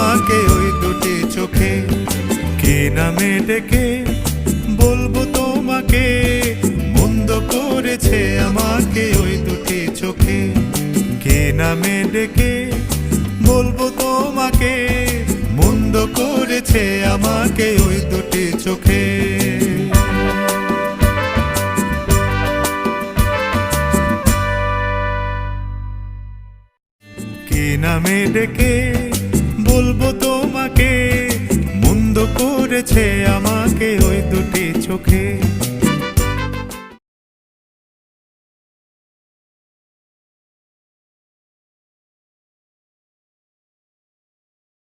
আমাকে ওই দুটি চোখে। কে নামে ডেকে বলবো তোমাকে, মন্দ করেছে আমাকে ওই দুটি চোখে। কে নামে ডেকে বলবো তোমাকে, মন্দ করেছে আমাকে ওই দুটি চোখে। কে নামে ডেকে বলবো তোমাকে, মন্দ করেছে আমাকে ওই দুটি চোখে।